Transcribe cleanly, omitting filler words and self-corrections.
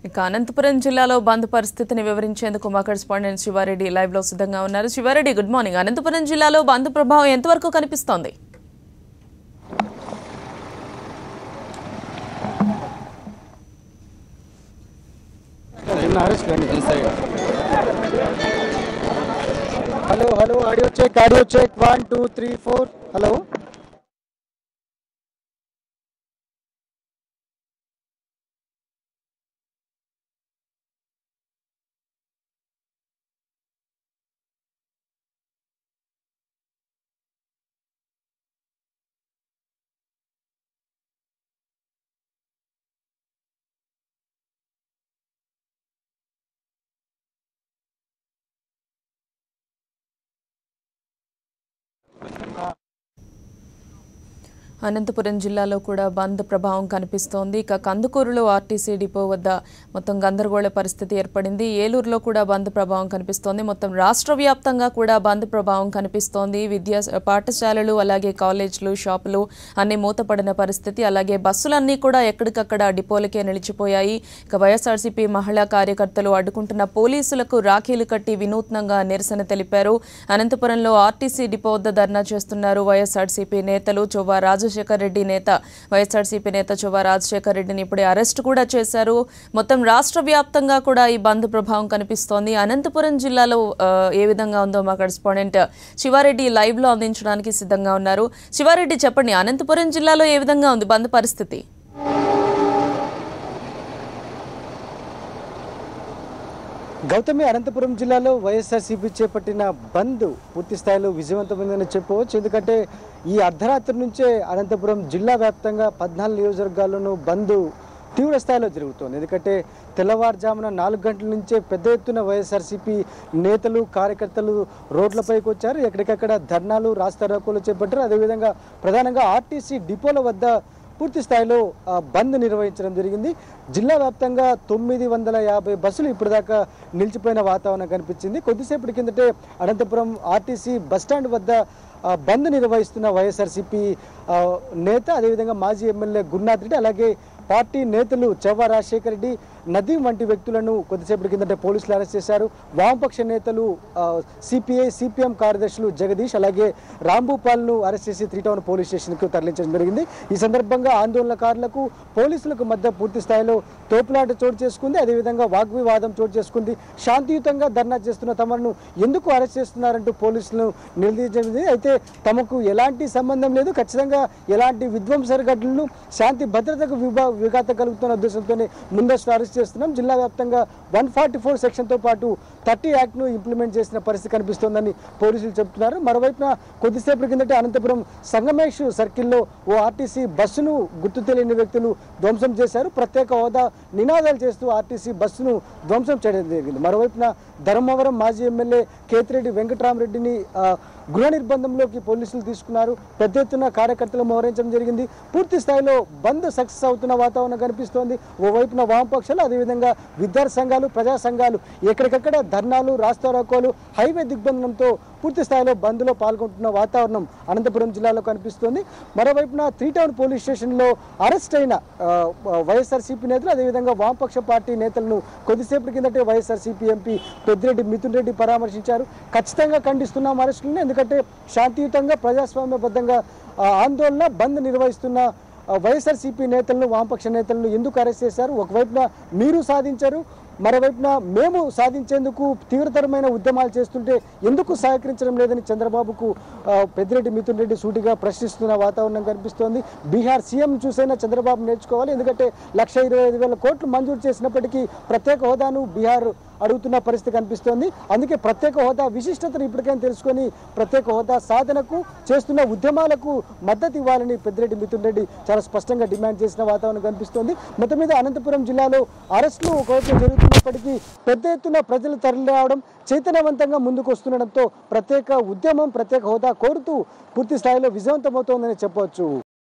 ఇక అనంతపురం జిల్లాలో బంద్ పరిస్థితిని వివరించేందుకు మా కరెస్పాండెంట్ శివారెడ్డి లైవ్ లో సిద్ధంగా ఉన్నారు. Sivareddy, good morning. అనంతపురం జిల్లాలో బంద్ ప్రభావం ఎంతవరకు కనిపిస్తోంది? Hello hello audio check 1 2 3 4 hello. Anantapur జిల్లాలో కూడా బంద్ ప్రభావం కనిపిస్తోంది. ఇక కందుకూరులో ఆర్టీసీ డిపో వద్ద మొత్తం గందరగోళ పరిస్థితి ఏర్పడింది. ఏలూరులో కూడా బంద్ ప్రభావం కనిపిస్తోంది. మొత్తం రాష్ట్ర వ్యాప్తంగా కూడా బంద్ ప్రభావం కనిపిస్తోంది. పాఠశాలలు, అలాగే కాలేజీలు, షాపులు అన్ని మూతపడిన పరిస్థితి. అలాగే బస్సులన్నీ కూడా ఎక్కడికక్కడ డిపోలకే నిలిచిపోయాయి. ఇక వైఎస్ఆర్సీపీ మహిళా కార్యకర్తలు అడ్డుకుంటున్న పోలీసులకు రాఖీలు కట్టి వినూత్నంగా నిరసన తెలిపారు. అనంతపురంలో ఆర్టీసీ డిపో వద్ద ధర్నా చేస్తున్నారు వైఎస్ఆర్సీపీ నేతలు. చొవ్వా రాజశేఖర్ రెడ్డి వైఎస్ఆర్సీపీ నేత చొవ్వా రాజశేఖర్ రెడ్డిని ఇప్పుడే అరెస్ట్ కూడా చేశారు. మొత్తం రాష్ట్ర వ్యాప్తంగా కూడా ఈ బంద్ ప్రభావం కనిపిస్తోంది. అనంతపురం జిల్లాలో ఏ విధంగా ఉందో మా కరెస్పాండెంట్ శివారెడ్డి లైవ్ లో అందించడానికి సిద్ధంగా ఉన్నారు. శివారెడ్డి, చెప్పండి, అనంతపురం జిల్లాలో ఏ విధంగా ఉంది బంద్ పరిస్థితి? గౌతమి, అనంతపురం జిల్లాలో వైఎస్ఆర్సీపీ చేపట్టిన బంద్ పూర్తి స్థాయిలో విజయవంతమైందని చెప్పవచ్చు. ఎందుకంటే ఈ అర్ధరాత్రి నుంచే అనంతపురం జిల్లా వ్యాప్తంగా 14 నియోజకవర్గాల్లోనూ బంద్ తీవ్ర స్థాయిలో జరుగుతోంది. ఎందుకంటే తెల్లవారుజామున 4 గంటల నుంచే పెద్ద ఎత్తున వైఎస్ఆర్సీపీ నేతలు, కార్యకర్తలు రోడ్లపైకి వచ్చారు. ఎక్కడికక్కడ ధర్నాలు, రాస్తారోకోలు చేపట్టారు. అదేవిధంగా ప్రధానంగా ఆర్టీసీ డిపోల వద్ద పూర్తి స్థాయిలో బంద్ నిర్వహించడం జరిగింది. జిల్లా వ్యాప్తంగా 950 బస్సులు ఇప్పటిదాకా నిలిచిపోయిన వాతావరణం కనిపించింది. కొద్దిసేపటి కిందటే అనంతపురం ఆర్టీసీ బస్టాండ్ వద్ద బంద్ నిర్వహిస్తున్న వైఎస్ఆర్సీపీ నేత, అదేవిధంగా మాజీ ఎమ్మెల్యే గురునాథ్ రెడ్డి, అలాగే పార్టీ నేతలు చొవ్వా రాజశేఖర్ రెడ్డి, నదీం వంటి వ్యక్తులను కొద్దిసేపటి కిందటే పోలీసులు అరెస్ట్ చేశారు. వామపక్ష నేతలు సిపిఐ, సిపిఎం కార్యదర్శులు జగదీష్, అలాగే రాంభూపాల్ను అరెస్ట్ చేసి 3 టౌన్ పోలీస్ స్టేషన్కు తరలించడం జరిగింది. ఈ సందర్భంగా ఆందోళనకారులకు పోలీసులకు మధ్య పూర్తి స్థాయిలో తోపులాట చోటు చేసుకుంది. అదేవిధంగా వాగ్వివాదం చోటు చేసుకుంది. శాంతియుతంగా ధర్నా చేస్తున్న తమను ఎందుకు అరెస్ట్ చేస్తున్నారంటూ పోలీసులను నిలదీయించింది. అయితే తమకు ఎలాంటి సంబంధం లేదు, ఖచ్చితంగా ఎలాంటి విధ్వంసర ఘటనలు, శాంతి భద్రతకు విఘాతం కలుగుతున్న ఉద్దేశంతోనే ముందస్తు అరెస్ట్ చేస్తున్నాం. జిల్లా వ్యాప్తంగా 144 సెక్షన్తో పాటు 30 యాక్ట్ను ఇంప్లిమెంట్ చేసిన పరిస్థితి కనిపిస్తోందని పోలీసులు చెబుతున్నారు. మరోవైపున కొద్దిసేపటి కిందటే అనంతపురం సంగమేష్ సర్కిల్లో ఓ ఆర్టీసీ బస్సును గుర్తు తెలియని వ్యక్తులు ధ్వంసం చేశారు. ప్రత్యేక హోదా నినాదాలు చేస్తూ ఆర్టీసీ బస్సును ధ్వంసం చేయడం జరిగింది. మరోవైపున ధర్మవరం మాజీ ఎమ్మెల్యే కేతిరెడ్డి వెంకటరామరెడ్డిని గృహ నిర్బంధంలోకి పోలీసులు తీసుకున్నారు. పెద్ద ఎత్తున కార్యకర్తలు మోహరించడం జరిగింది. పూర్తి స్థాయిలో బంద్ సక్సెస్ అవుతున్న వాతావరణం కనిపిస్తోంది. ఓవైపున వామపక్షాలు, అదేవిధంగా విద్యార్థి సంఘాలు, ప్రజా సంఘాలు ఎక్కడికక్కడ ధర్నాలు, రాస్తారోకోలు, హైవే దిగ్బంధనంతో పూర్తి స్థాయిలో బంద్లో పాల్గొంటున్న వాతావరణం అనంతపురం జిల్లాలో కనిపిస్తోంది. మరోవైపున 3 టౌన్ పోలీస్ స్టేషన్లో అరెస్ట్ అయిన వైఎస్ఆర్సీపీ నేతలు, అదేవిధంగా వామపక్ష పార్టీ నేతలను కొద్దిసేపటి కిందటే వైఎస్ఆర్సీపీ ఎంపీ పెద్దిరెడ్డి మిథున్ రెడ్డి పరామర్శించారు. ఖచ్చితంగా ఖండిస్తున్నాం అరెస్టులను, ఎందుకంటే శాంతియుతంగా ప్రజాస్వామ్యబద్ధంగా ఆందోళన బంద్ నిర్వహిస్తున్న వైఎస్ఆర్సీపీ నేతలను, వామపక్ష నేతలను ఎందుకు అరెస్ట్ చేశారు? ఒకవైపున మీరు సాధించారు, మరోవైపున మేము సాధించేందుకు తీవ్రతరమైన ఉద్యమాలు చేస్తుంటే ఎందుకు సహకరించడం లేదని చంద్రబాబుకు పెద్దిరెడ్డి మిథున్ రెడ్డి సూటిగా ప్రశ్నిస్తున్న వాతావరణం కనిపిస్తోంది. బీహార్ సీఎం చూసైనా చంద్రబాబు నేర్చుకోవాలి. ఎందుకంటే 1,25,000 కోట్లు మంజూరు చేసినప్పటికీ ప్రత్యేక హోదాను బీహార్ అడుగుతున్న పరిస్థితి కనిపిస్తోంది. అందుకే ప్రత్యేక హోదా విశిష్టతను ఇప్పటికైనా తెలుసుకొని ప్రత్యేక హోదా సాధనకు చేస్తున్న ఉద్యమాలకు మద్దతు ఇవ్వాలని పెద్దిరెడ్డి మిథున్ రెడ్డి చాలా స్పష్టంగా డిమాండ్ చేసిన వాతావరణం కనిపిస్తోంది. మొత్తం మీద అనంతపురం జిల్లాలో అరెస్టులు ఒకవైపు జరుగుతున్నప్పటికీ పెద్ద ఎత్తున ప్రజలు తరలి రావడం, చైతన్యవంతంగా ముందుకు వస్తుండడంతో ప్రత్యేక ఉద్యమం, ప్రత్యేక హోదా కోరుతూ పూర్తి స్థాయిలో విజయవంతమవుతోందని చెప్పవచ్చు.